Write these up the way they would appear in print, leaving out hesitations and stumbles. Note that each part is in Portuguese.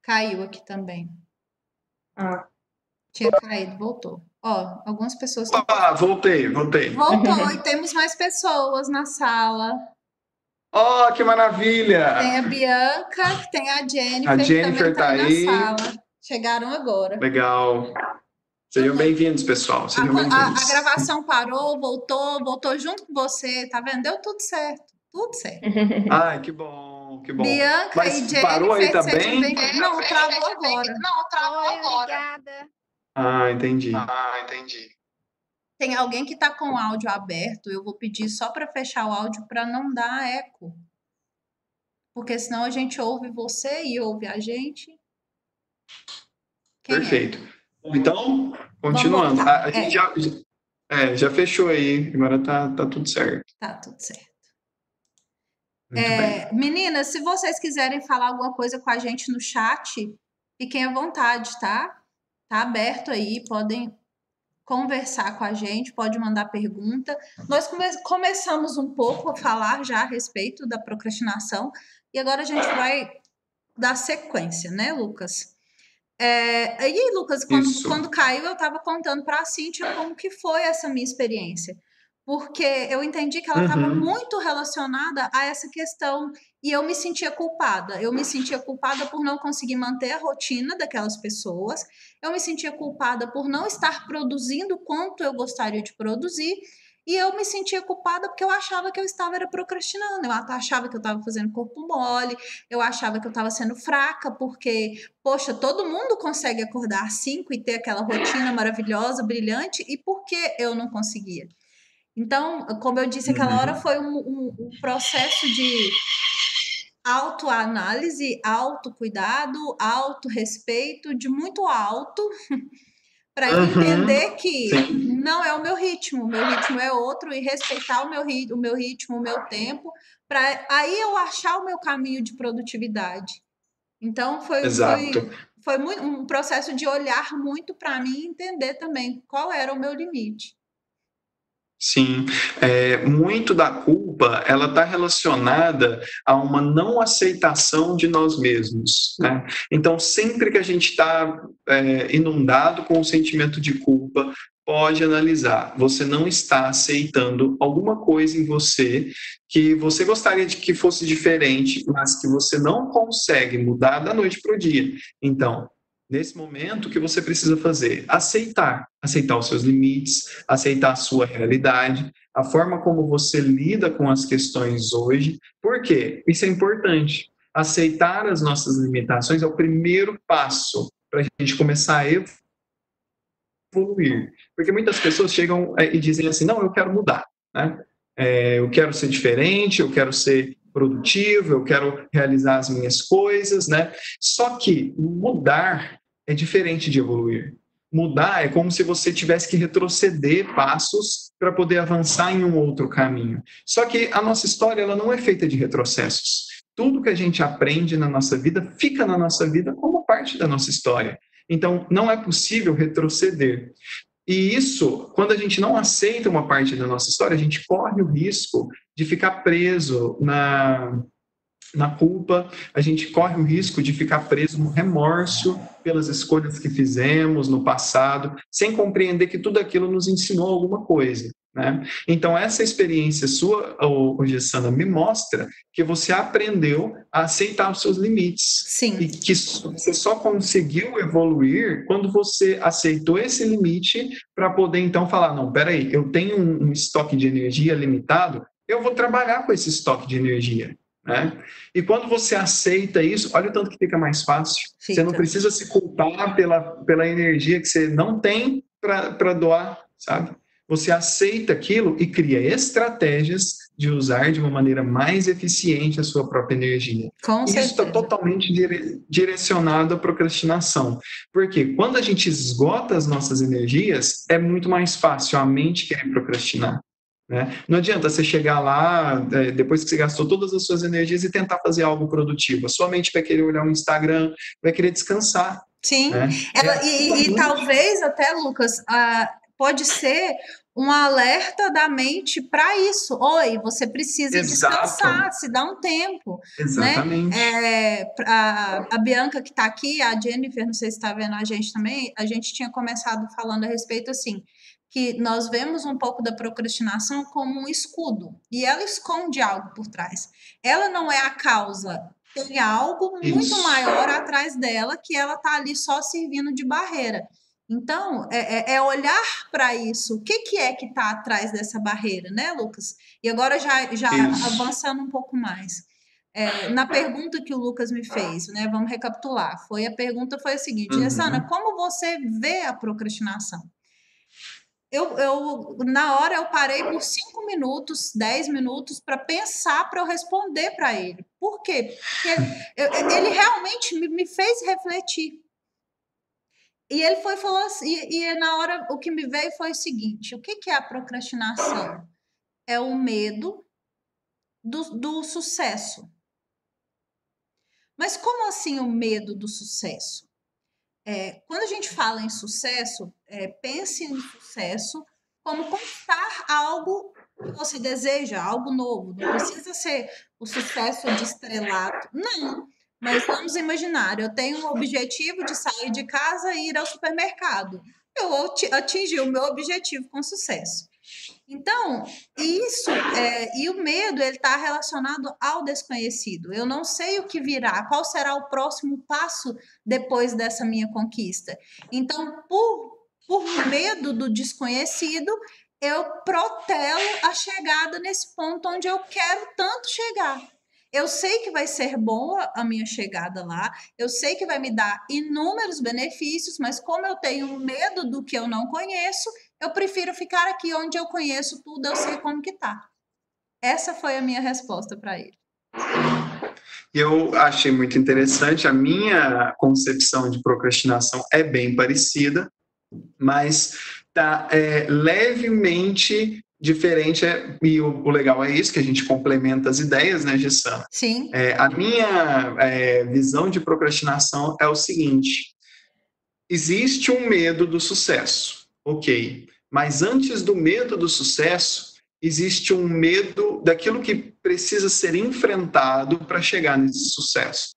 Caiu aqui também. Ah. Tinha caído, voltou. Ó, algumas pessoas estão... Voltei. Voltou, e temos mais pessoas na sala. Oh, que maravilha! Tem a Bianca, tem a Jennifer, A Jennifer que também tá aí aí. na sala. Chegaram agora. Legal. Sejam bem-vindos, pessoal. Sejam bem-vindos. A gravação parou, voltou junto com você, tá vendo? Deu tudo certo. Tudo certo. Ai, que bom, que bom. Bianca Mas e Jennifer, parou aí também? Não, travou agora. Obrigada. Ah, entendi. Tem alguém que tá com o áudio aberto, eu vou pedir só para fechar o áudio para não dar eco. Porque senão a gente ouve você e ouve a gente. Quem Perfeito. Então, continuando. A gente já fechou aí, agora tá tudo certo. Tá tudo certo. Muito bem. Meninas, se vocês quiserem falar alguma coisa com a gente no chat, fiquem à vontade, tá? Tá aberto aí, podem conversar com a gente, pode mandar pergunta. Nós começamos um pouco a falar já a respeito da procrastinação e agora a gente vai dar sequência, né, Lucas? Aí, Lucas, quando caiu, eu estava contando para a Cíntia como que foi essa minha experiência. Porque eu entendi que ela estava muito relacionada a essa questão e eu me sentia culpada. Eu me sentia culpada por não conseguir manter a rotina daquelas pessoas. Eu me sentia culpada por não estar produzindo o quanto eu gostaria de produzir. E eu me sentia culpada porque eu achava que eu estava procrastinando. Eu achava que eu estava fazendo corpo mole. Eu achava que eu estava sendo fraca porque, poxa, todo mundo consegue acordar às 5 e ter aquela rotina maravilhosa, brilhante. E por que eu não conseguia? Então, como eu disse, aquela hora foi um processo de autoanálise, autocuidado, autorrespeito, de muito alto, para eu entender que não é o meu ritmo é outro, e respeitar o meu ritmo, o meu tempo, para aí eu achar o meu caminho de produtividade. Então, foi um processo de olhar muito para mim e entender também qual era o meu limite. Sim, muito da culpa, ela está relacionada a uma não aceitação de nós mesmos, né? Então, sempre que a gente está inundado com o sentimento de culpa, pode analisar, você não está aceitando alguma coisa em você que você gostaria de que fosse diferente, mas que você não consegue mudar da noite para o dia. Então, nesse momento, o que você precisa fazer? Aceitar os seus limites, aceitar a sua realidade, a forma como você lida com as questões hoje. Por quê? Isso é importante. Aceitar as nossas limitações é o primeiro passo para a gente começar a evoluir. Porque muitas pessoas chegam e dizem assim, não, eu quero mudar, né? Eu quero ser diferente, eu quero ser produtivo, eu quero realizar as minhas coisas, né? Só que mudar é diferente de evoluir. Mudar é como se você tivesse que retroceder passos para poder avançar em um outro caminho. Só que a nossa história ela não é feita de retrocessos. Tudo que a gente aprende na nossa vida fica na nossa vida como parte da nossa história. Então, não é possível retroceder. E isso, quando a gente não aceita uma parte da nossa história, a gente corre o risco de ficar preso na culpa, a gente corre o risco de ficar preso no remorso pelas escolhas que fizemos no passado, sem compreender que tudo aquilo nos ensinou alguma coisa, né? Então, essa experiência sua, Gessana, me mostra que você aprendeu a aceitar os seus limites. Sim. E que você só conseguiu evoluir quando você aceitou esse limite para poder, então, falar, não, peraí, eu tenho um estoque de energia limitado, eu vou trabalhar com esse estoque de energia. Né? E quando você aceita isso, olha o tanto que fica mais fácil. Você não precisa se culpar pela energia que você não tem para doar, sabe? Você aceita aquilo e cria estratégias de usar de uma maneira mais eficiente a sua própria energia. Isso está totalmente direcionado à procrastinação. Porque quando a gente esgota as nossas energias, é muito mais fácil a mente querer procrastinar. Né? Não adianta você chegar lá, depois que você gastou todas as suas energias e tentar fazer algo produtivo. A sua mente vai querer olhar um Instagram, vai querer descansar. Sim, né? E talvez até, Lucas, pode ser um alerta da mente para isso. Oi, você precisa descansar, se dá um tempo. Exatamente. Né? A Bianca que está aqui, a Jennifer, não sei se está vendo a gente também, a gente tinha começado falando a respeito assim, que nós vemos um pouco da procrastinação como um escudo, e ela esconde algo por trás. Ela não é a causa, tem algo muito maior atrás dela que ela está ali só servindo de barreira. Então, é olhar para isso. O que é que está atrás dessa barreira, né, Lucas? E agora, já avançando um pouco mais. Na pergunta que o Lucas me fez, né? Vamos recapitular. A pergunta foi a seguinte, Ressana, como você vê a procrastinação? Na hora eu parei por 5 minutos, 10 minutos para pensar, para eu responder para ele. Por quê? Porque ele realmente me fez refletir. E ele falou assim, e na hora o que me veio foi o seguinte: o que é a procrastinação? É o medo do sucesso. Mas como assim o medo do sucesso? Quando a gente fala em sucesso, pense no sucesso como conquistar algo que você deseja, algo novo. Não precisa ser o sucesso de estrelato, não. Mas vamos imaginar, eu tenho um objetivo de sair de casa e ir ao supermercado. Eu atingi o meu objetivo com sucesso. Então, isso, e o medo, ele está relacionado ao desconhecido. Eu não sei o que virá, qual será o próximo passo depois dessa minha conquista. Então, por medo do desconhecido, eu protelo a chegada nesse ponto onde eu quero tanto chegar. Eu sei que vai ser boa a minha chegada lá, eu sei que vai me dar inúmeros benefícios, mas como eu tenho medo do que eu não conheço, eu prefiro ficar aqui onde eu conheço tudo, eu sei como que tá. Essa foi a minha resposta para ele. Eu achei muito interessante. A minha concepção de procrastinação é bem parecida, mas tá levemente diferente. E o legal é isso, que a gente complementa as ideias, né, Gessana? Sim. A minha visão de procrastinação é o seguinte: existe um medo do sucesso, ok, mas antes do medo do sucesso, existe um medo daquilo que precisa ser enfrentado para chegar nesse sucesso.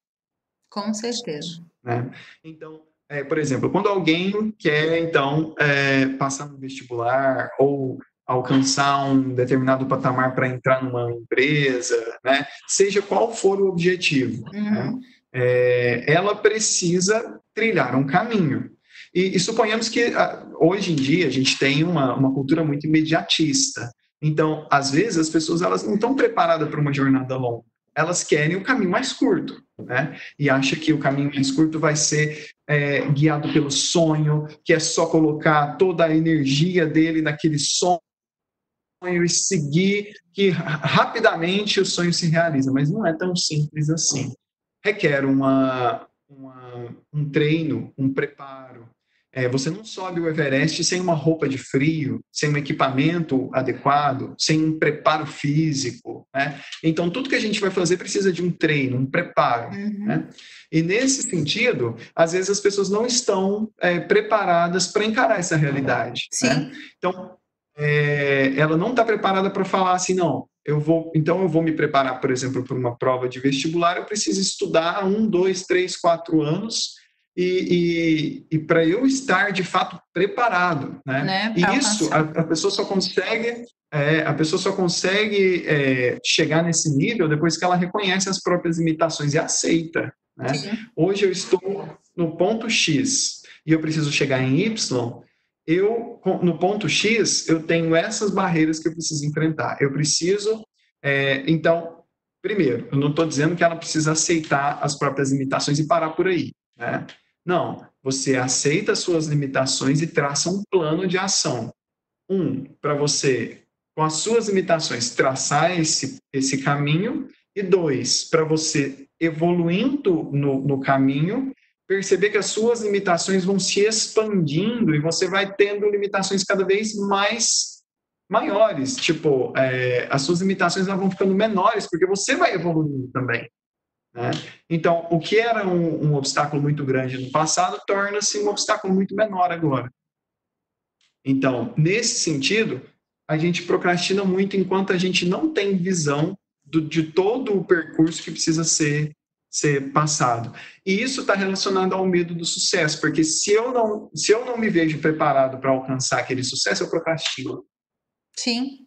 Com certeza. Né? Então, por exemplo, quando alguém quer, então, passar no vestibular ou alcançar um determinado patamar para entrar numa empresa, né? Seja qual for o objetivo, né? Ela precisa trilhar um caminho. E suponhamos que hoje em dia a gente tem uma cultura muito imediatista. Então, às vezes, as pessoas elas não estão preparadas para uma jornada longa. Elas querem o caminho mais curto, né? E acha que o caminho mais curto vai ser guiado pelo sonho, que é só colocar toda a energia dele naquele sonho e seguir, que rapidamente o sonho se realiza. Mas não é tão simples assim. Requer um treino, um preparo. Você não sobe o Everest sem uma roupa de frio, sem um equipamento adequado, sem um preparo físico, né? Então, tudo que a gente vai fazer precisa de um treino, um preparo, né? E nesse sentido, às vezes as pessoas não estão preparadas para encarar essa realidade. Sim. Né? Então, ela não está preparada para falar assim, não, eu vou me preparar, por exemplo, para uma prova de vestibular, eu preciso estudar 1, 2, 3, 4 anos e para eu estar de fato preparado, né? E isso a pessoa só consegue chegar nesse nível depois que ela reconhece as próprias limitações e aceita, né? Hoje eu estou no ponto X e eu preciso chegar em Y. No ponto X, eu tenho essas barreiras que eu preciso enfrentar. Eu preciso, então, primeiro, eu não estou dizendo que ela precisa aceitar as próprias limitações e parar por aí, né? Não, você aceita as suas limitações e traça um plano de ação. Para você, com as suas limitações, traçar esse caminho. E 2, para você, evoluindo no caminho, perceber que as suas limitações vão se expandindo e você vai tendo limitações cada vez maiores. Tipo, as suas limitações vão ficando menores porque você vai evoluindo também. Né? Então, o que era um obstáculo muito grande no passado torna-se um obstáculo muito menor agora. Então, nesse sentido, a gente procrastina muito enquanto a gente não tem visão de todo o percurso que precisa ser passado. E isso está relacionado ao medo do sucesso, porque se eu não me vejo preparado para alcançar aquele sucesso, eu procrastino. Sim.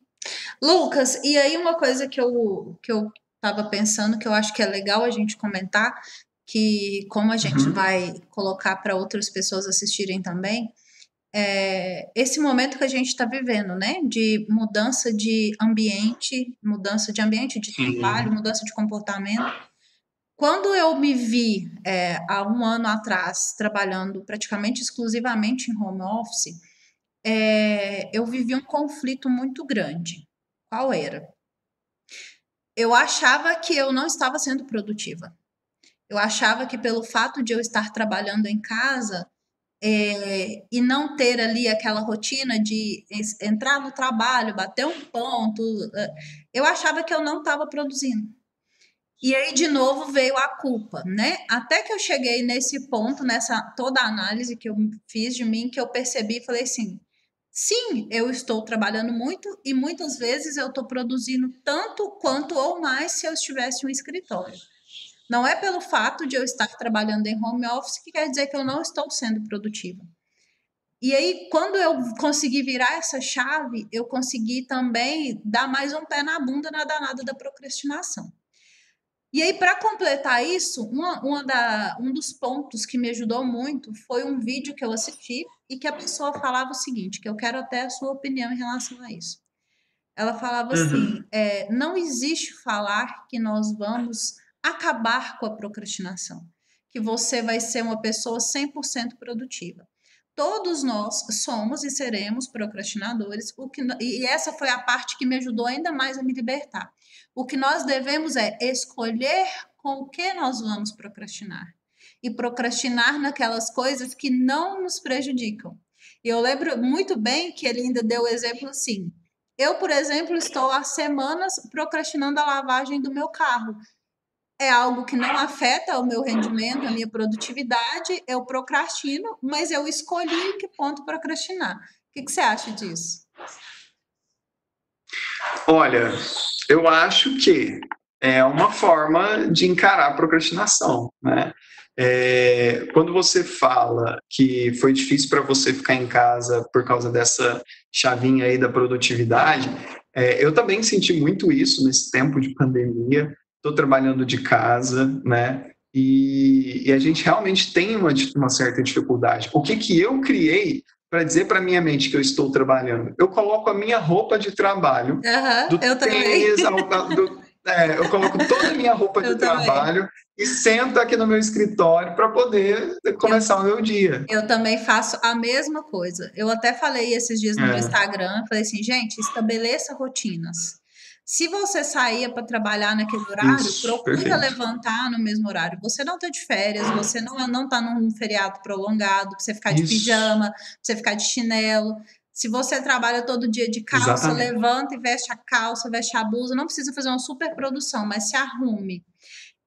Lucas, e aí uma coisa que eu estava pensando, que eu acho que é legal a gente comentar, que como a gente vai colocar para outras pessoas assistirem também, esse momento que a gente está vivendo, né? De mudança de ambiente de trabalho, mudança de comportamento. Quando eu me vi há um ano atrás trabalhando praticamente exclusivamente em home office, eu vivi um conflito muito grande. Qual era? Eu achava que eu não estava sendo produtiva. Eu achava que pelo fato de eu estar trabalhando em casa e não ter ali aquela rotina de entrar no trabalho, bater um ponto, eu achava que eu não estava produzindo. E aí, de novo, veio a culpa, né? Até que eu cheguei nesse ponto, nessa toda a análise que eu fiz de mim, que eu percebi e falei assim: sim, eu estou trabalhando muito e muitas vezes eu estou produzindo tanto quanto ou mais se eu estivesse em um escritório. Não é pelo fato de eu estar trabalhando em home office que quer dizer que eu não estou sendo produtiva. E aí, quando eu consegui virar essa chave, eu consegui também dar mais um pé na bunda na danada da procrastinação. E aí, para completar isso, um dos pontos que me ajudou muito foi um vídeo que eu assisti e que a pessoa falava o seguinte, que eu quero até a sua opinião em relação a isso. Ela falava assim, não existe falar que nós vamos acabar com a procrastinação, que você vai ser uma pessoa 100% produtiva. Todos nós somos e seremos procrastinadores, e essa foi a parte que me ajudou ainda mais a me libertar. O que nós devemos é escolher com o que nós vamos procrastinar. E procrastinar naquelas coisas que não nos prejudicam. E eu lembro muito bem que ele ainda deu o exemplo assim. Eu, por exemplo, estou há semanas procrastinando a lavagem do meu carro. É algo que não afeta o meu rendimento, a minha produtividade, eu procrastino, mas eu escolhi em que ponto procrastinar. O que você acha disso? Olha, eu acho que é uma forma de encarar a procrastinação, né? Quando você fala que foi difícil para você ficar em casa por causa dessa chavinha aí da produtividade, eu também senti muito isso nesse tempo de pandemia. Estou trabalhando de casa, né? E a gente realmente tem uma certa dificuldade. O que eu criei para dizer para minha mente que eu estou trabalhando? Eu coloco a minha roupa de trabalho, do eu tênis eu coloco toda a minha roupa de trabalho e sento aqui no meu escritório para poder começar o meu dia. Eu também faço a mesma coisa. Eu até falei esses dias no Instagram, falei assim, gente, estabeleça rotinas. Se você saía para trabalhar naquele horário, procura levantar no mesmo horário. Você não está de férias, você não está num feriado prolongado, para você ficar de pijama, para você ficar de chinelo. Se você trabalha todo dia de calça, levanta e veste a calça, veste a blusa. Não precisa fazer uma super produção, mas se arrume.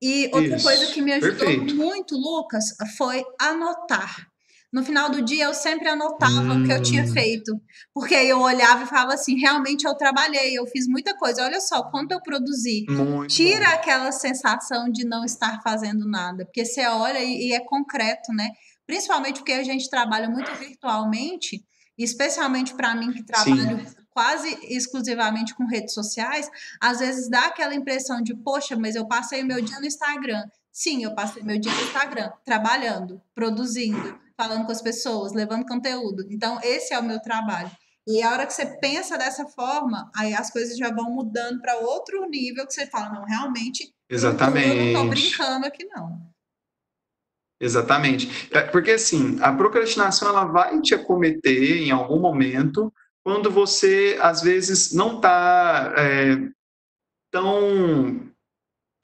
E outra coisa que me ajudou muito, Lucas, foi anotar. No final do dia, eu sempre anotava o que eu tinha feito. Porque aí eu olhava e falava assim, realmente eu trabalhei, eu fiz muita coisa. Olha só, quanto eu produzi. Tira aquela sensação de não estar fazendo nada. Porque você olha e é concreto, né? Principalmente porque a gente trabalha muito virtualmente, especialmente para mim que trabalho quase exclusivamente com redes sociais, às vezes dá aquela impressão de, poxa, mas eu passei o meu dia no Instagram. Sim, eu passei meu dia no Instagram, trabalhando, produzindo, falando com as pessoas, levando conteúdo. Então, esse é o meu trabalho. E a hora que você pensa dessa forma, aí as coisas já vão mudando para outro nível, que você fala, não, realmente, eu não estou brincando aqui, não. Exatamente. Porque, assim, a procrastinação ela vai te acometer em algum momento quando você, às vezes, não está tão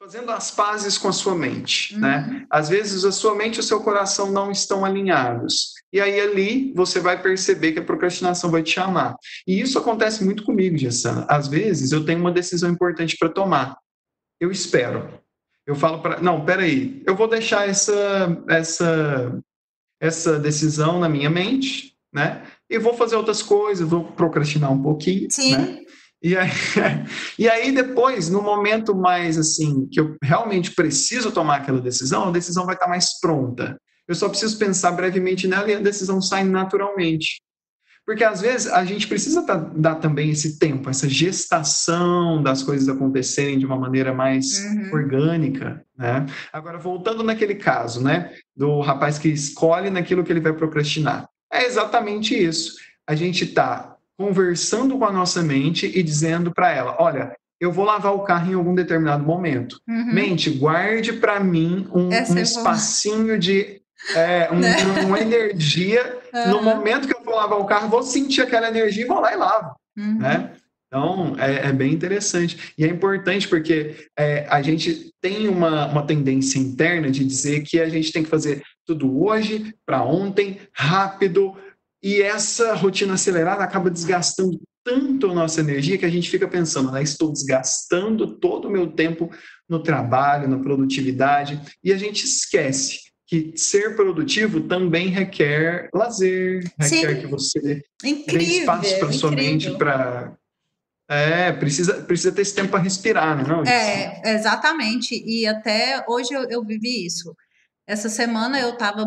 fazendo as pazes com a sua mente, né? Às vezes, a sua mente e o seu coração não estão alinhados. E aí, ali, você vai perceber que a procrastinação vai te chamar. E isso acontece muito comigo, Gessana. Às vezes, eu tenho uma decisão importante para tomar. Eu espero. Eu falo para... Não, peraí. Eu vou deixar essa decisão na minha mente, né? e vou fazer outras coisas, vou procrastinar um pouquinho, Sim. né? E aí, e aí depois, no momento mais assim, que eu realmente preciso tomar aquela decisão, a decisão vai estar mais pronta. Eu só preciso pensar brevemente nela e a decisão sai naturalmente. Porque às vezes a gente precisa dar também esse tempo, essa gestação das coisas acontecerem de uma maneira mais orgânica, né? Agora, voltando naquele caso, né, do rapaz que escolhe naquilo que ele vai procrastinar. É exatamente isso. A gente está conversando com a nossa mente e dizendo para ela, olha, eu vou lavar o carro em algum determinado momento. Mente, guarde para mim um espacinho de uma energia. No momento que eu vou lavar o carro, vou sentir aquela energia e vou lá e lavo, né? Então, é bem interessante. E é importante porque a gente tem uma tendência interna de dizer que a gente tem que fazer tudo hoje, para ontem, rápido, e essa rotina acelerada acaba desgastando tanto a nossa energia que a gente fica pensando, né? Estou desgastando todo o meu tempo no trabalho, na produtividade, e a gente esquece que ser produtivo também requer lazer, requer que você dê espaço para sua mente para... precisa ter esse tempo para respirar, né? Não, exatamente. E até hoje eu vivi isso. Essa semana eu estava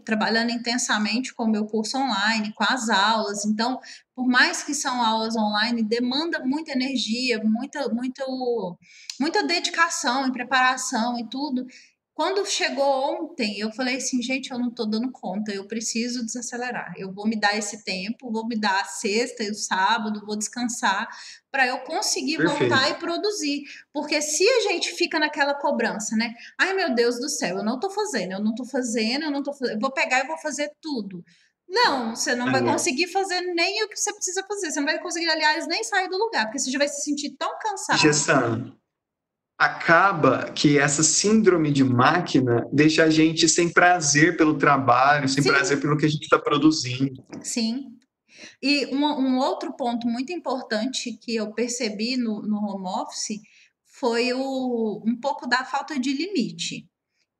trabalhando intensamente com o meu curso online, com as aulas. Então, por mais que são aulas online, demanda muita energia, muita dedicação e preparação e tudo. Quando chegou ontem, eu falei assim, gente, eu não estou dando conta, eu preciso desacelerar. Eu vou me dar esse tempo, vou me dar a sexta e o sábado, vou descansar para eu conseguir voltar e produzir. Porque se a gente fica naquela cobrança, né? Ai, meu Deus do céu, eu não estou fazendo, eu vou pegar e vou fazer tudo. Não, você não vai conseguir fazer nem o que você precisa fazer. Você não vai conseguir, aliás, nem sair do lugar, porque você já vai se sentir tão cansado. Gestão. Acaba que essa síndrome de máquina deixa a gente sem prazer pelo trabalho, sem prazer pelo que a gente está produzindo. Sim. E um outro ponto muito importante que eu percebi no home office foi um pouco da falta de limite.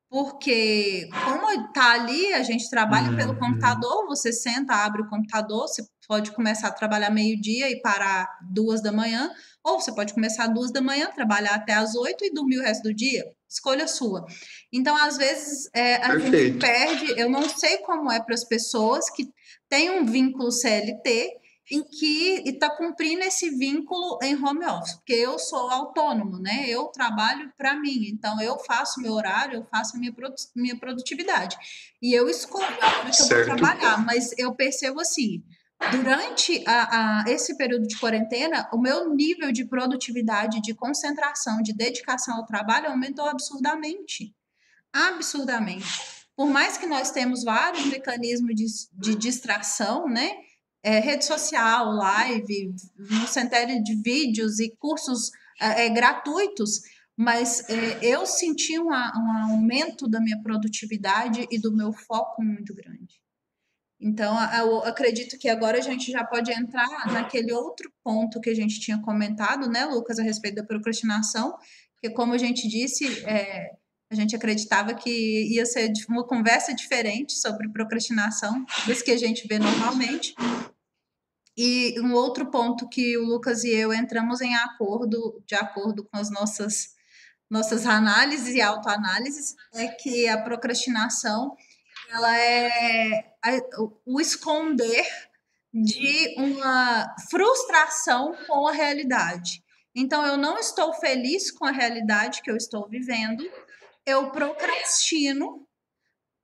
Porque como está ali, a gente trabalha pelo computador, você senta, abre o computador, você pode começar a trabalhar meio-dia e parar 2h, ou você pode começar 2h, trabalhar até as 8 e dormir o resto do dia. Escolha sua. Então, às vezes, a gente perde, eu não sei como é para as pessoas que têm um vínculo CLT em que está cumprindo esse vínculo em home office, porque eu sou autônomo, né? Eu trabalho para mim, então eu faço meu horário, eu faço minha produtividade. E eu escolho a hora que eu vou trabalhar, mas eu percebo assim, durante esse período de quarentena, o meu nível de produtividade, de concentração, de dedicação ao trabalho aumentou absurdamente. Absurdamente. Por mais que nós temos vários mecanismos de distração, né? Rede social, live, uma centéria de vídeos e cursos gratuitos, mas eu senti um aumento da minha produtividade e do meu foco muito grande. Então, eu acredito que agora a gente já pode entrar naquele outro ponto que a gente tinha comentado, né, Lucas, a respeito da procrastinação, que, como a gente disse, a gente acreditava que ia ser uma conversa diferente sobre procrastinação das que a gente vê normalmente. E um outro ponto que o Lucas e eu entramos de acordo com as nossas análises e autoanálises, é que a procrastinação ela é o esconder de uma frustração com a realidade. Então, eu não estou feliz com a realidade que eu estou vivendo, eu procrastino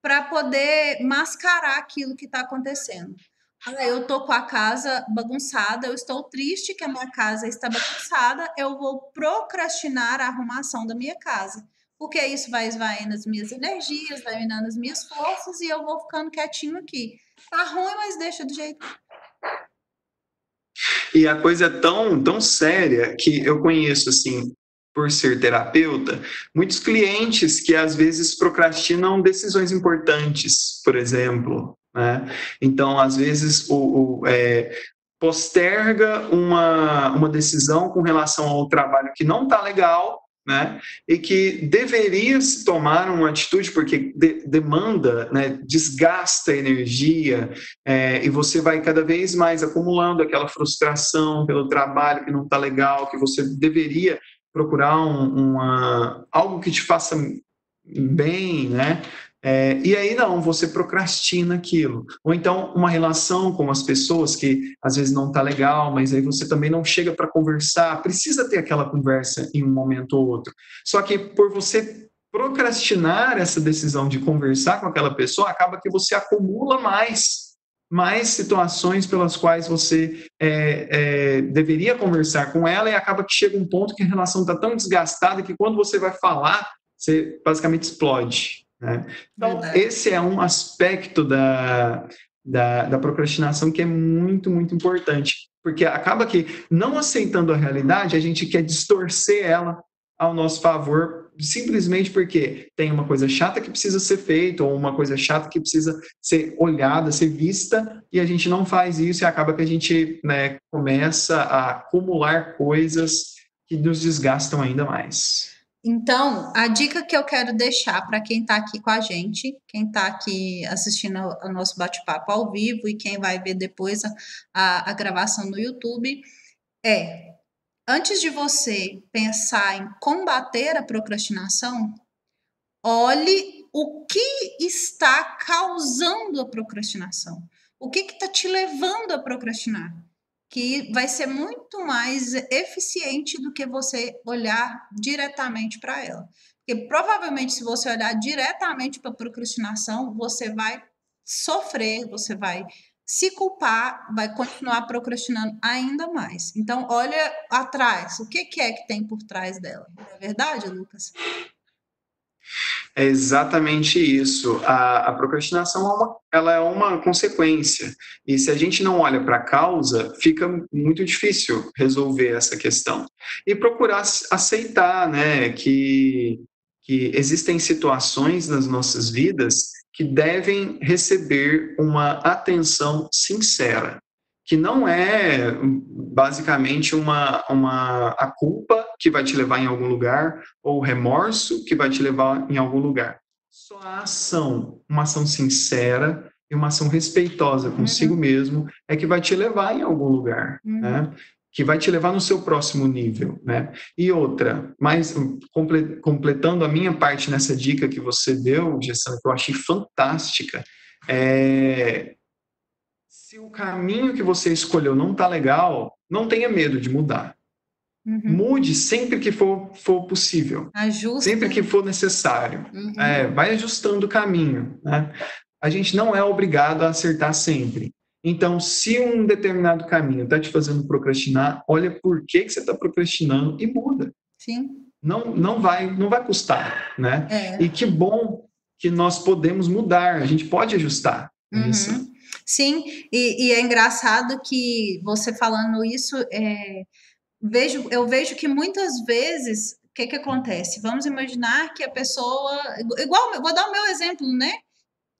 para poder mascarar aquilo que está acontecendo. Eu estou com a casa bagunçada, eu estou triste que a minha casa está bagunçada, eu vou procrastinar a arrumação da minha casa. Porque isso vai esvaindo as minhas energias, vai minando as minhas forças e eu vou ficando quietinho aqui. Tá ruim, mas deixa do jeito. E a coisa é tão séria que eu conheço, assim, por ser terapeuta, muitos clientes que às vezes procrastinam decisões importantes, por exemplo, né? Então, às vezes, posterga uma decisão com relação ao trabalho que não está legal, né? E que deveria se tomar uma atitude, porque demanda, né, desgasta energia, e você vai cada vez mais acumulando aquela frustração pelo trabalho que não está legal, que você deveria procurar algo que te faça bem, né? E aí não, você procrastina aquilo. Ou então uma relação com as pessoas que às vezes não está legal, mas aí você também não chega para conversar, precisa ter aquela conversa em um momento ou outro. Só que por você procrastinar essa decisão de conversar com aquela pessoa, acaba que você acumula mais situações pelas quais você deveria conversar com ela, e acaba que chega um ponto que a relação está tão desgastada que quando você vai falar, você basicamente explode, né? Então, Verdade. esse é um aspecto da procrastinação que é muito, muito importante, porque acaba que, não aceitando a realidade, a gente quer distorcer ela ao nosso favor, simplesmente porque tem uma coisa chata que precisa ser feita, ou uma coisa chata que precisa ser olhada, ser vista, e a gente não faz isso, e acaba que a gente, né, começa a acumular coisas que nos desgastam ainda mais. Então, a dica que eu quero deixar para quem está aqui com a gente, quem está aqui assistindo ao nosso bate-papo ao vivo e quem vai ver depois a gravação no YouTube, antes de você pensar em combater a procrastinação, olhe o que está causando a procrastinação. O que está te levando a procrastinar? Que vai ser muito mais eficiente do que você olhar diretamente para ela. Porque provavelmente, se você olhar diretamente para a procrastinação, você vai sofrer, você vai se culpar, vai continuar procrastinando ainda mais. Então, olha atrás, o que é que tem por trás dela? Não é verdade, Lucas? É exatamente isso. A procrastinação ela é uma consequência. E se a gente não olha para a causa, fica muito difícil resolver essa questão. E procurar aceitar, né, que existem situações nas nossas vidas que devem receber uma atenção sincera, que não é basicamente a culpa que vai te levar em algum lugar, ou o remorso que vai te levar em algum lugar. Só a ação, uma ação sincera e uma ação respeitosa consigo mesmo é que vai te levar em algum lugar, né? Que vai te levar no seu próximo nível, né? E outra, mas completando a minha parte nessa dica que você deu, Gessana, que eu achei fantástica, se o caminho que você escolheu não está legal, não tenha medo de mudar. Mude sempre que for possível. Ajusta. Sempre que for necessário. Vai ajustando o caminho, né? A gente não é obrigado a acertar sempre. Então, se um determinado caminho está te fazendo procrastinar, olha por que você está procrastinando e muda. Sim. Não vai custar, né? E que bom que nós podemos mudar, a gente pode ajustar. Isso. Sim, e é engraçado que você falando isso, eu vejo que muitas vezes, o que acontece? Vamos imaginar que a pessoa, igual, vou dar o meu exemplo, né?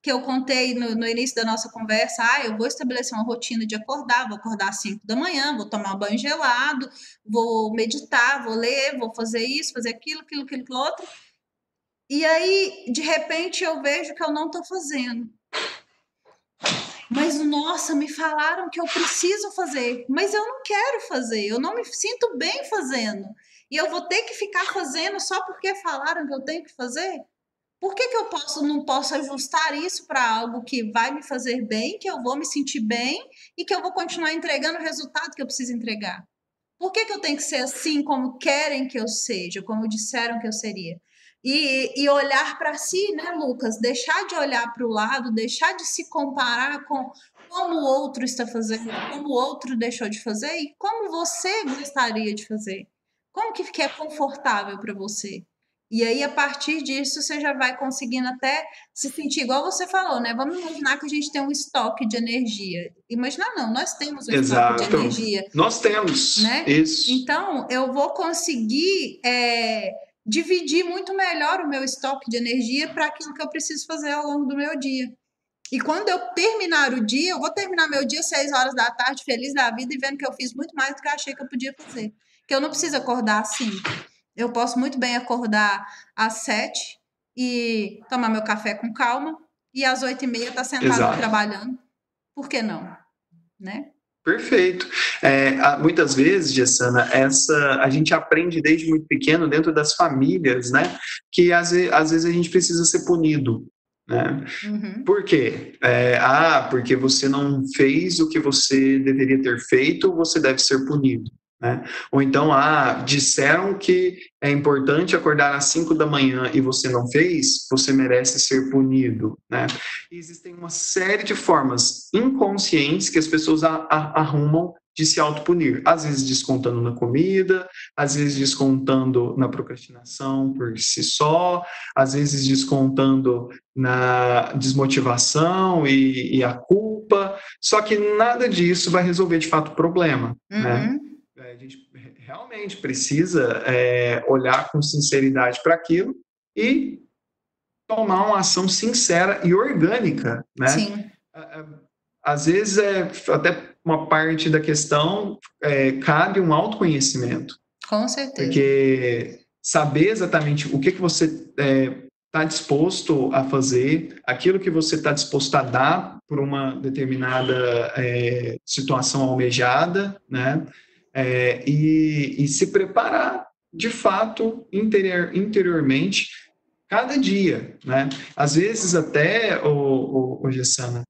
Que eu contei no início da nossa conversa, eu vou estabelecer uma rotina de acordar, vou acordar às 5 da manhã, vou tomar um banho gelado, vou meditar, vou ler, vou fazer isso, fazer aquilo, outro. E aí, de repente, eu vejo que eu não estou fazendo. Mas, nossa, me falaram que eu preciso fazer, mas eu não quero fazer, eu não me sinto bem fazendo. E eu vou ter que ficar fazendo só porque falaram que eu tenho que fazer? Por que eu não posso ajustar isso para algo que vai me fazer bem, que eu vou me sentir bem e que eu vou continuar entregando o resultado que eu preciso entregar? Por que eu tenho que ser assim como querem que eu seja, como disseram que eu seria? E olhar para si, né, Lucas? Deixar de olhar para o lado, deixar de se comparar com como o outro está fazendo, como o outro deixou de fazer e como você gostaria de fazer. Como que é confortável para você? E aí, a partir disso, você já vai conseguindo até se sentir igual você falou, né? Vamos imaginar que a gente tem um estoque de energia. Imaginar não, nós temos um estoque de energia. Nós temos, né? Isso. Então, eu vou conseguir dividir muito melhor o meu estoque de energia para aquilo que eu preciso fazer ao longo do meu dia. E quando eu terminar o dia, eu vou terminar meu dia às 6 horas da tarde, feliz da vida e vendo que eu fiz muito mais do que eu achei que eu podia fazer. Que eu não preciso acordar às 5. Eu posso muito bem acordar às 7 e tomar meu café com calma e às 8h30 estar sentada Exato. trabalhando. Por que não? Né? Perfeito. Muitas vezes, Gessana, a gente aprende desde muito pequeno, dentro das famílias, né, que às vezes a gente precisa ser punido, né? Uhum. Por quê? Porque você não fez o que você deveria ter feito, você deve ser punido. Né? Ou então, disseram que é importante acordar às 5 da manhã e você não fez, você merece ser punido. Né? E existem uma série de formas inconscientes que as pessoas arrumam de se autopunir. Às vezes descontando na comida, às vezes descontando na procrastinação por si só, às vezes descontando na desmotivação e a culpa, só que nada disso vai resolver de fato o problema, né? A gente realmente precisa olhar com sinceridade para aquilo e tomar uma ação sincera e orgânica, né? Sim. Às vezes, até uma parte da questão, cabe um autoconhecimento. Com certeza. Porque saber exatamente o que você está disposto a fazer, aquilo que você está disposto a dar por uma determinada situação almejada, né? E se preparar de fato interiormente cada dia, né? Às vezes até, o Gessana,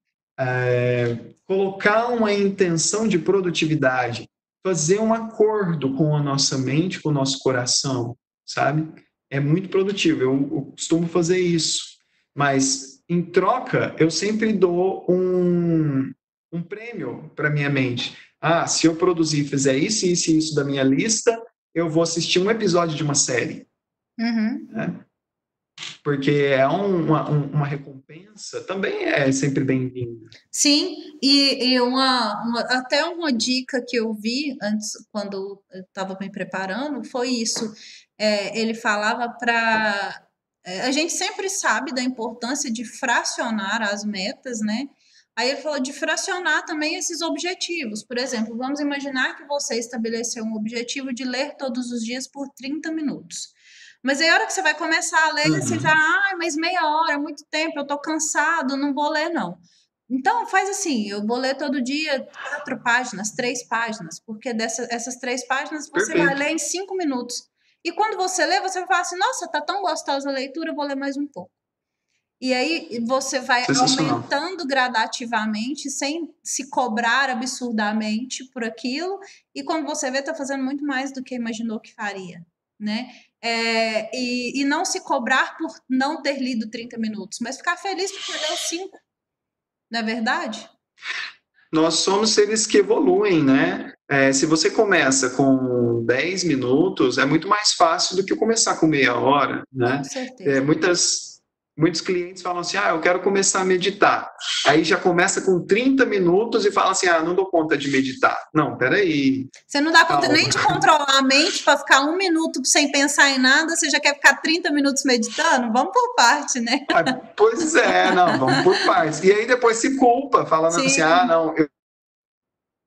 colocar uma intenção de produtividade, fazer um acordo com a nossa mente, com o nosso coração, sabe? É muito produtivo, eu costumo fazer isso, mas em troca eu sempre dou um prêmio para minha mente. Se eu produzir e fizer isso, isso e isso da minha lista, eu vou assistir um episódio de uma série. Uhum. Né? Porque é uma recompensa, também é sempre bem-vinda. Sim, e até uma dica que eu vi antes, quando eu estava me preparando, foi isso. Ele falava para. A gente sempre sabe da importância de fracionar as metas, né? Aí ele falou de fracionar também esses objetivos. Por exemplo, vamos imaginar que você estabeleceu um objetivo de ler todos os dias por 30 minutos. Mas aí a hora que você vai começar a ler, você já, mas meia hora, muito tempo, eu tô cansado, não vou ler, não. Então, faz assim, eu vou ler todo dia 4 páginas, 3 páginas, porque essas 3 páginas você vai ler em 5 minutos. E quando você lê, você vai falar assim, nossa, tá tão gostosa a leitura, eu vou ler mais um pouco. E aí você vai aumentando gradativamente, sem se cobrar absurdamente por aquilo, e quando você vê, tá fazendo muito mais do que imaginou que faria, né? E não se cobrar por não ter lido 30 minutos, mas ficar feliz por ler os 5. Não é verdade? Nós somos seres que evoluem, né? Se você começa com 10 minutos, é muito mais fácil do que começar com meia hora, né? Com certeza. Muitos clientes falam assim, eu quero começar a meditar. Aí já começa com 30 minutos e fala assim, não dou conta de meditar. Não, peraí. Você não dá conta nem de controlar a mente para ficar 1 minuto sem pensar em nada, você já quer ficar 30 minutos meditando? Vamos por parte, né? Pois é, não, vamos por partes. E aí depois se culpa, falando assim, não,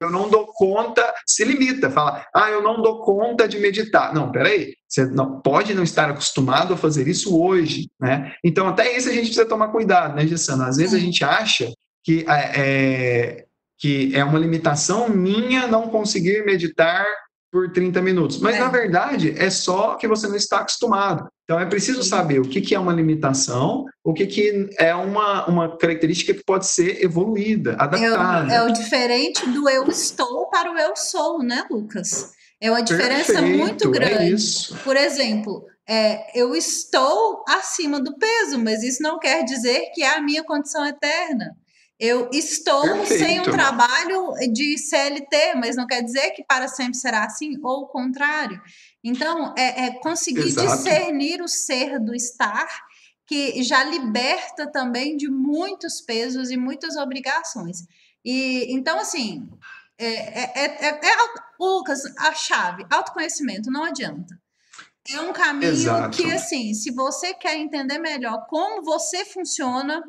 eu não dou conta, se limita, fala, eu não dou conta de meditar. Não, peraí, você pode não estar acostumado a fazer isso hoje, né? Então, até isso a gente precisa tomar cuidado, né, Gessana? Às vezes a gente acha que é uma limitação minha não conseguir meditar por 30 minutos, mas na verdade é só que você não está acostumado. Então é preciso saber o que é uma limitação, o que é uma característica que pode ser evoluída, adaptada. É o diferente do eu estou para o eu sou, né, Lucas? É uma diferença muito grande. É isso. Por exemplo, eu estou acima do peso, mas isso não quer dizer que é a minha condição eterna. Eu estou sem um trabalho de CLT, mas não quer dizer que para sempre será assim, ou o contrário. Então, conseguir discernir o ser do estar, que já liberta também de muitos pesos e muitas obrigações. E então, assim, Lucas, a chave, autoconhecimento, não adianta. É um caminho que, assim, se você quer entender melhor como você funciona,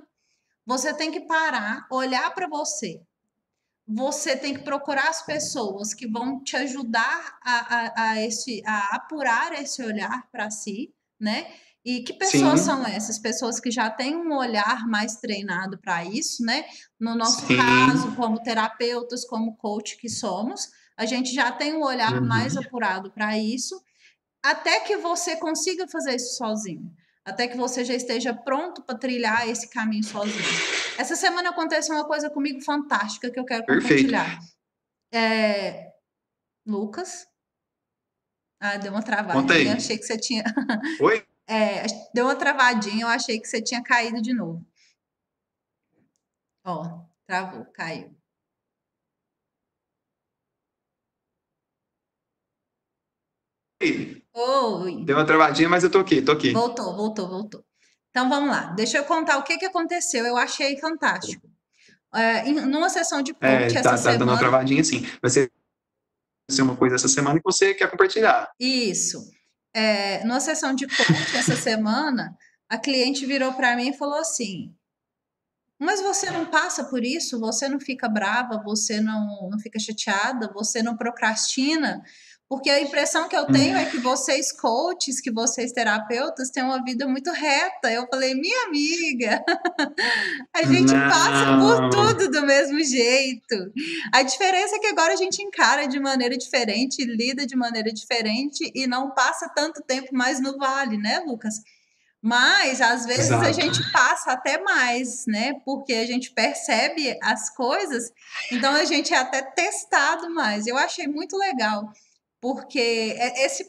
você tem que parar, olhar para você, você tem que procurar as pessoas que vão te ajudar a apurar esse olhar para si, né? E que pessoas Sim, são essas? Pessoas que já têm um olhar mais treinado para isso, né? No nosso caso, sim. como terapeutas, como coach que somos, a gente já tem um olhar mais Uhum. apurado para isso, até que você consiga fazer isso sozinho, até que você já esteja pronto para trilhar esse caminho sozinho. Essa semana aconteceu uma coisa comigo fantástica que eu quero Perfeito. compartilhar. Lucas, deu uma Conta travadinha, aí. achei que você tinha. Oi? Deu uma travadinha, eu achei que você tinha caído de novo. Ó, travou, caiu. Oi, Deu uma travadinha, mas eu tô aqui, tô aqui. voltou. Então vamos lá, deixa eu contar o que aconteceu. Eu achei fantástico. Numa sessão de coach essa Tá dando uma semana, travadinha sim. Vai ser uma coisa essa semana que você quer compartilhar. isso. Numa sessão de coach essa semana, a cliente virou para mim e falou assim: mas você não passa por isso? Você não fica brava? Você não fica chateada? Você não procrastina? Porque a impressão que eu tenho é que vocês coaches, que vocês terapeutas, têm uma vida muito reta. Eu falei, minha amiga, a gente passa por Não. tudo do mesmo jeito. A diferença é que agora a gente encara de maneira diferente, lida de maneira diferente e não passa tanto tempo mais no vale, né, Lucas? Mas às vezes a Exato. gente passa até mais, né? Porque a gente percebe as coisas, então a gente é até testado mais. Eu achei muito legal, porque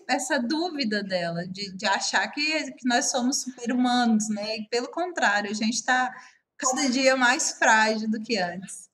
essa dúvida dela de achar que nós somos super-humanos, né? E pelo contrário, a gente está cada dia mais frágil do que antes.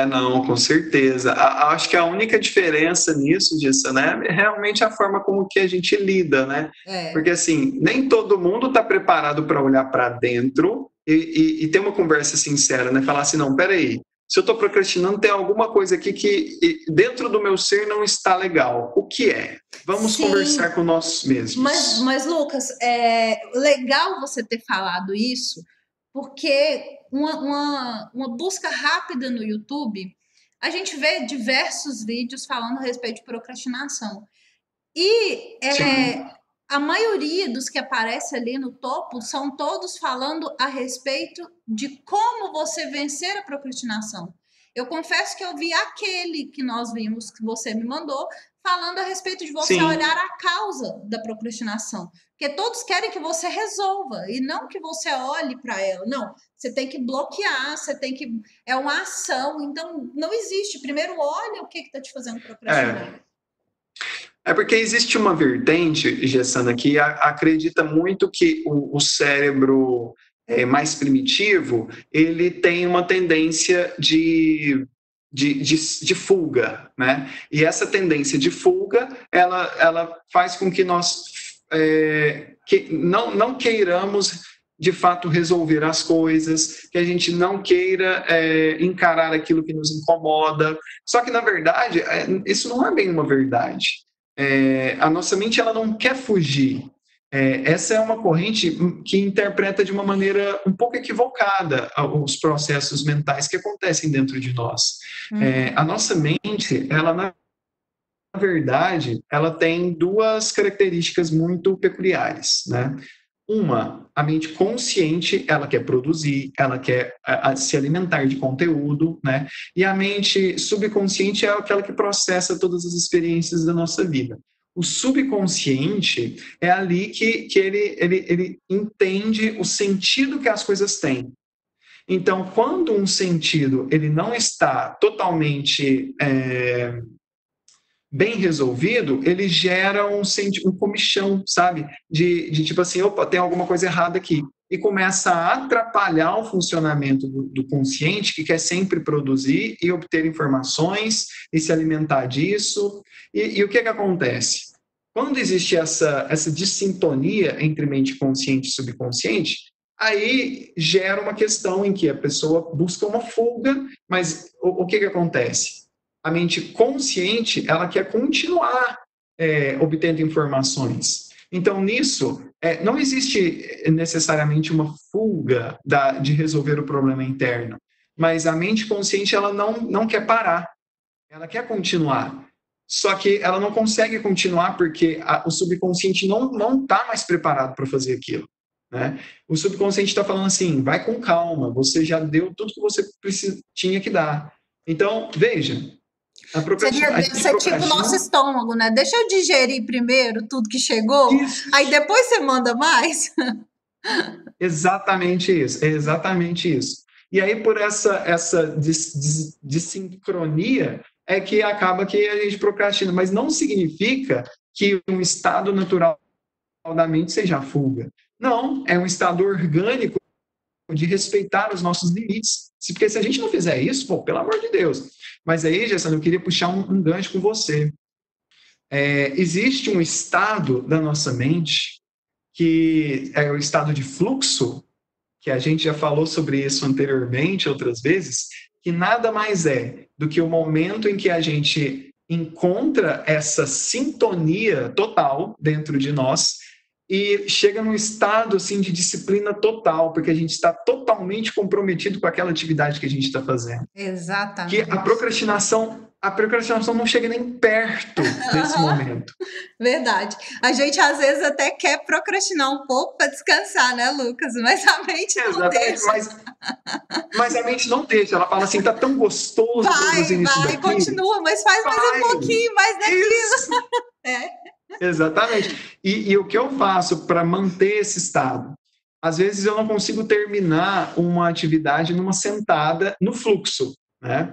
Não, com certeza. Acho que a única diferença nisso, disso, né, é realmente a forma como que a gente lida, né? Porque, É. assim, nem todo mundo está preparado para olhar para dentro e ter uma conversa sincera, né? Falar assim, não, peraí, se eu estou procrastinando, tem alguma coisa aqui que dentro do meu ser não está legal. O que é? Vamos conversar Sim, com nós mesmos. mas Lucas, é legal você ter falado isso, porque uma busca rápida no YouTube, a gente vê diversos vídeos falando a respeito de procrastinação. E Sim, a maioria dos que aparece ali no topo são todos falando a respeito de como você vencer a procrastinação. Eu confesso que eu vi aquele que nós vimos, que você me mandou, falando a respeito de você olhar sim. a causa da procrastinação. Porque todos querem que você resolva e não que você olhe para ela. Não, você tem que bloquear, você tem que. É uma ação, então não existe. Primeiro, olha o que está te fazendo procrastinar. É. É porque existe uma vertente, Gessana, que acredita muito que o cérebro mais primitivo, ele tem uma tendência de fuga, né? E essa tendência de fuga, ela faz com que nós não queiramos de fato resolver as coisas, que a gente não queira encarar aquilo que nos incomoda. Só que, na verdade, isso não é bem uma verdade. A nossa mente ela não quer fugir. Essa é uma corrente que interpreta de uma maneira um pouco equivocada os processos mentais que acontecem dentro de nós. A Uhum. nossa mente, ela na verdade, ela tem duas características muito peculiares, né? Uma, a mente consciente, ela quer produzir, ela quer se alimentar de conteúdo, né? E a mente subconsciente é aquela que processa todas as experiências da nossa vida. O subconsciente é ali que ele entende o sentido que as coisas têm. Então, quando um sentido ele não está totalmente bem resolvido, ele gera um comichão, sabe? De tipo assim, opa, tem alguma coisa errada aqui. E começa a atrapalhar o funcionamento do consciente, que quer sempre produzir e obter informações e se alimentar disso. E o que acontece? Quando existe essa dissintonia entre mente consciente e subconsciente, aí gera uma questão em que a pessoa busca uma fuga, mas o que acontece? A mente consciente, ela quer continuar obtendo informações. Então, nisso, não existe necessariamente uma fuga de resolver o problema interno. mas a mente consciente ela não quer parar, ela quer continuar. Só que ela não consegue continuar porque o subconsciente não está mais preparado para fazer aquilo. Né? O subconsciente está falando assim, vai com calma, você já deu tudo que você tinha que dar. Então, veja, Deve ser tipo o nosso estômago, né? Deixa eu digerir primeiro tudo que chegou, isso. Aí depois você manda mais. Exatamente isso, exatamente isso. E aí, por essa desincronia, é que acaba que a gente procrastina, mas não significa que um estado natural da mente seja a fuga. Não, é um estado orgânico de respeitar os nossos limites. Porque se a gente não fizer isso, pô, pelo amor de Deus. Mas aí, Gessana, eu queria puxar um gancho com você. Existe um estado da nossa mente que é o estado de fluxo, que a gente já falou sobre isso anteriormente, outras vezes, que nada mais é do que o momento em que a gente encontra essa sintonia total dentro de nós e chega num estado assim de disciplina total, porque a gente está totalmente comprometido com aquela atividade que a gente está fazendo. Exatamente. Que a procrastinação não chega nem perto desse momento. Verdade. A gente às vezes até quer procrastinar um pouco para descansar, né, Lucas? Mas a mente não deixa. Mas a mente não deixa. Ela fala assim, tá tão gostoso produzir isso daqui. Continua, mas faz mais um pouquinho, mais daquilo. Exatamente. E o que eu faço para manter esse estado? Às vezes eu não consigo terminar uma atividade numa sentada no fluxo, né?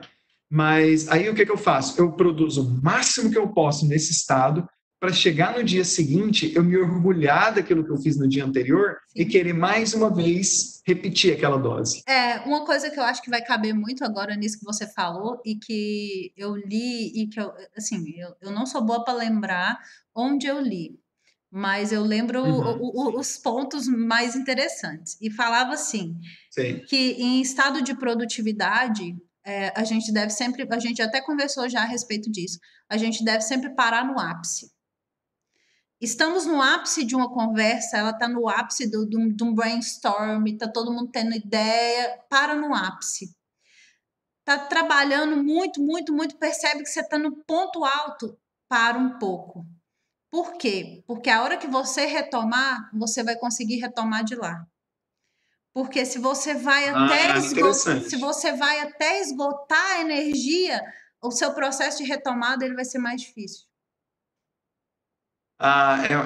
Mas aí o que eu faço? Eu produzo o máximo que eu posso nesse estado para chegar no dia seguinte, eu me orgulhar daquilo que eu fiz no dia anterior. Sim. E querer mais uma vez repetir aquela dose. Uma coisa que eu acho que vai caber muito agora nisso que você falou e que eu li e que eu não sou boa para lembrar onde eu li, mas eu lembro os pontos mais interessantes. E falava assim, Sim. que em estado de produtividade, a gente deve sempre, a gente até conversou já a respeito disso, a gente deve sempre parar no ápice. Estamos no ápice de uma conversa, ela está no ápice de um brainstorm, está todo mundo tendo ideia, para no ápice. Está trabalhando muito, muito, muito, percebe que você está no ponto alto, para um pouco. Por quê? Porque a hora que você retomar, você vai conseguir retomar de lá. Porque se você vai até esgotar a energia, o seu processo de retomada ele vai ser mais difícil.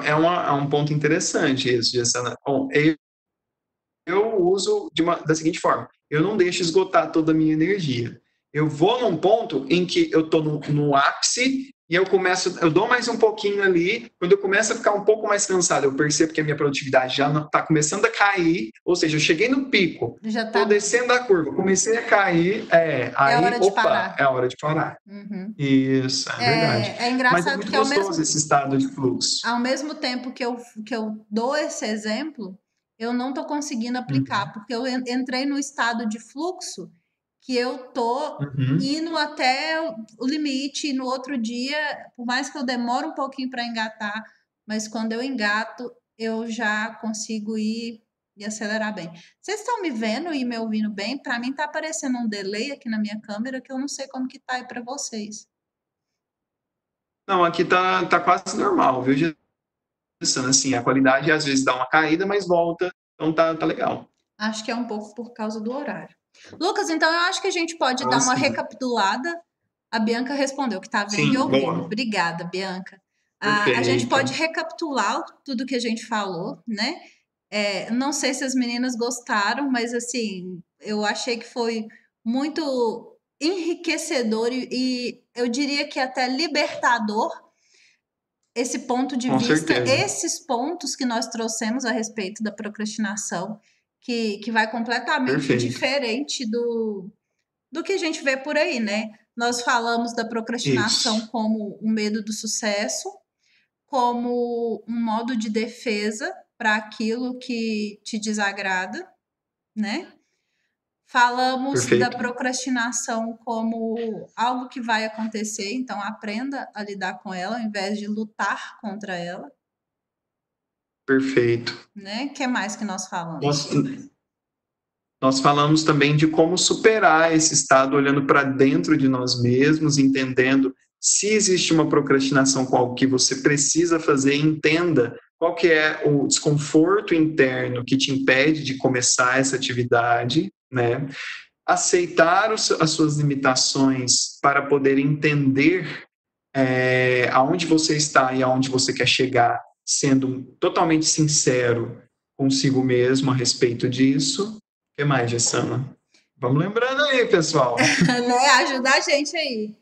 É um ponto interessante isso, Gessana. Bom, eu uso da seguinte forma, eu não deixo esgotar toda a minha energia. Eu vou num ponto em que eu estou no ápice e eu dou mais um pouquinho ali, quando eu começo a ficar um pouco mais cansado, eu percebo que a minha produtividade já está começando a cair, ou seja, eu cheguei no pico, estou descendo a curva, comecei a cair, aí, hora de parar. É a hora de parar. Uhum. Isso, é verdade. É engraçado. Mas é muito gostoso esse estado de fluxo. Ao mesmo tempo que eu dou esse exemplo, eu não estou conseguindo aplicar, porque eu entrei no estado de fluxo que eu tô indo até o limite, e no outro dia, por mais que eu demore um pouquinho para engatar, mas quando eu engato, eu já consigo ir e acelerar bem. Vocês estão me vendo e me ouvindo bem? Para mim tá aparecendo um delay aqui na minha câmera que eu não sei como que tá aí para vocês. Não, aqui tá quase normal, viu? Assim, a qualidade às vezes dá uma caída, mas volta, então tá legal. Acho que é um pouco por causa do horário. Lucas, então eu acho que a gente pode dar uma recapitulada. A Bianca respondeu que tá vendo e ouvindo. Boa. Obrigada, Bianca. A gente pode recapitular tudo que a gente falou, né? Não sei se as meninas gostaram, mas assim, eu achei que foi muito enriquecedor e eu diria que até libertador esse ponto de vista, esses pontos que nós trouxemos a respeito da procrastinação, que vai completamente diferente do que a gente vê por aí, né? Nós falamos da procrastinação como um medo do sucesso, como um modo de defesa para aquilo que te desagrada, né? Falamos da procrastinação como algo que vai acontecer, então aprenda a lidar com ela ao invés de lutar contra ela. Perfeito. Né? O que mais que nós falamos? nós falamos também de como superar esse estado olhando para dentro de nós mesmos, entendendo se existe uma procrastinação com algo que você precisa fazer, entenda qual que é o desconforto interno que te impede de começar essa atividade, né? Aceitar as suas limitações para poder entender aonde você está e aonde você quer chegar, sendo totalmente sincero consigo mesmo a respeito disso. O que mais, Gessana? Vamos lembrando aí, pessoal. Né? Ajuda a gente aí.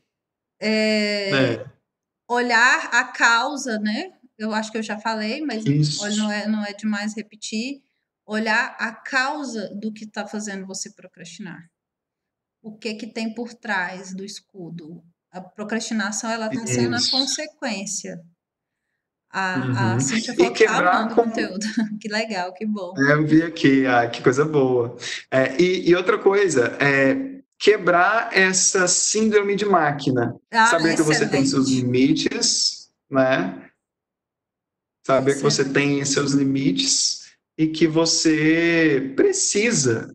Olhar a causa, né? Eu acho que eu já falei, mas não é demais repetir. Olhar a causa do que está fazendo você procrastinar. O que tem por trás do escudo? A procrastinação, ela está sendo a consequência. A Cíntia falou que está amando o conteúdo. Que legal, que bom. Eu vi aqui, que coisa boa. E outra coisa, quebrar essa síndrome de máquina. Saber que você tem seus limites, né? Saber que você tem seus limites e que você precisa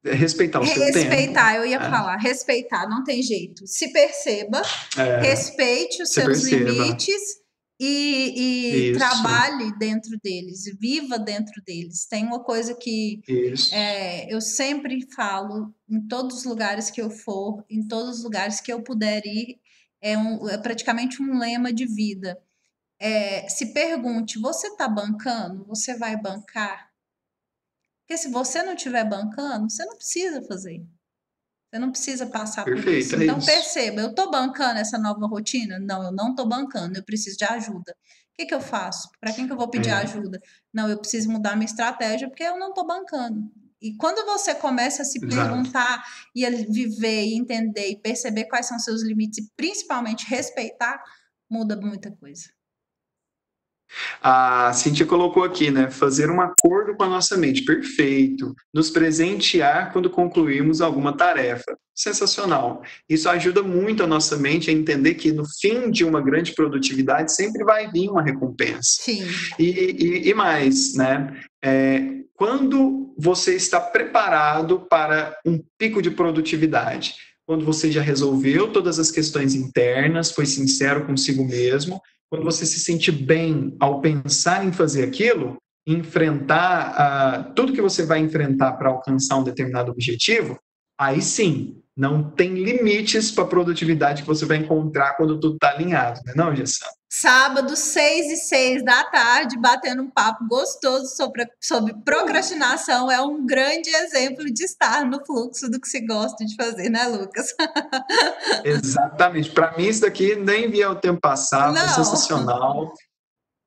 respeitar o seu tempo. Respeitar, eu ia falar, respeitar, não tem jeito. Se perceba, respeite os seus limites e trabalhe dentro deles, viva dentro deles. Tem uma coisa que eu sempre falo em todos os lugares que eu for, em todos os lugares que eu puder ir, é praticamente um lema de vida. Se pergunte, você está bancando? Você vai bancar? Porque se você não estiver bancando, você não precisa fazer. Você não precisa passar por isso. Então, perceba, eu estou bancando essa nova rotina? Não, eu não estou bancando, eu preciso de ajuda. O que eu faço? Para quem que eu vou pedir ajuda? Não, eu preciso mudar minha estratégia porque eu não estou bancando. E quando você começa a se perguntar e a viver, e entender e perceber quais são seus limites e principalmente respeitar, muda muita coisa. A Cíntia colocou aqui, né? Fazer um acordo com a nossa mente. Perfeito. Nos presentear quando concluirmos alguma tarefa. Sensacional. Isso ajuda muito a nossa mente a entender que no fim de uma grande produtividade sempre vai vir uma recompensa. Sim. E mais, né? Quando você está preparado para um pico de produtividade, quando você já resolveu todas as questões internas, foi sincero consigo mesmo, quando você se sente bem ao pensar em fazer aquilo, enfrentar tudo que você vai enfrentar para alcançar um determinado objetivo, aí sim, não tem limites para a produtividade que você vai encontrar quando tudo está alinhado, né, não, Gessana? Sábado, 6h06 da tarde, batendo um papo gostoso sobre procrastinação. É um grande exemplo de estar no fluxo do que se gosta de fazer, né, Lucas? Exatamente. Para mim, isso daqui nem via o tempo passar, foi sensacional.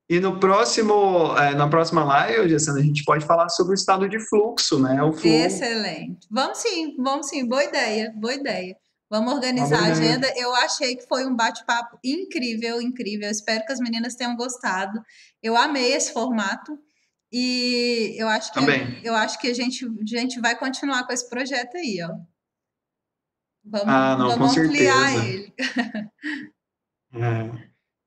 E na próxima live, Gessana, a gente pode falar sobre o estado de fluxo, né? O flow. Excelente. Vamos sim. Boa ideia. Vamos organizar a agenda. Eu achei que foi um bate-papo incrível. Espero que as meninas tenham gostado. Eu amei esse formato e eu acho que a gente vai continuar com esse projeto aí, ó. Vamos ampliar ele.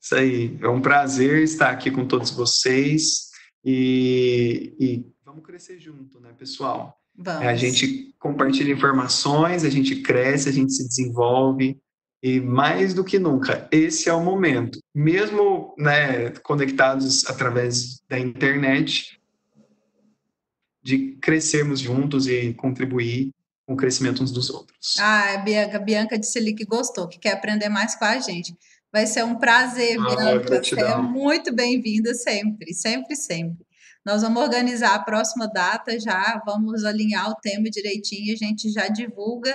Isso aí. É um prazer estar aqui com todos vocês e vamos crescer junto, né, pessoal? A gente compartilha informações, a gente cresce, a gente se desenvolve e mais do que nunca, esse é o momento. Mesmo, né, conectados através da internet, de crescermos juntos e contribuir com o crescimento uns dos outros. A Bianca disse ali que gostou, que quer aprender mais com a gente. Vai ser um prazer, Bianca. Você é muito bem-vinda sempre. Nós vamos organizar a próxima data já, vamos alinhar o tema direitinho, a gente já divulga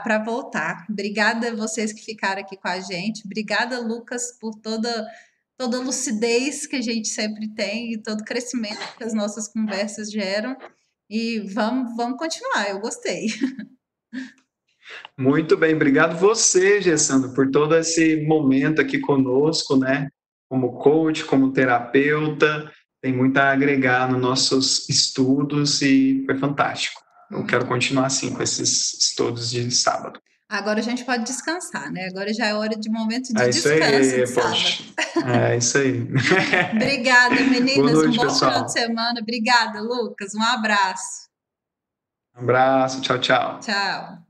para voltar. Obrigada a vocês que ficaram aqui com a gente. Obrigada, Lucas, por toda a lucidez que a gente sempre tem e todo o crescimento que as nossas conversas geram. E vamos continuar, eu gostei. Muito bem, obrigado você, Gessana, por todo esse momento aqui conosco, né? Como coach, como terapeuta, tem muito a agregar nos nossos estudos e foi fantástico. Eu quero continuar assim com esses estudos de sábado. Agora a gente pode descansar, né? Agora já é hora de momento de descanso de sábado. É isso aí. Obrigada, meninas. Boa noite, um bom pessoal. final de semana. Obrigada, Lucas. Um abraço. Um abraço, tchau, tchau. Tchau.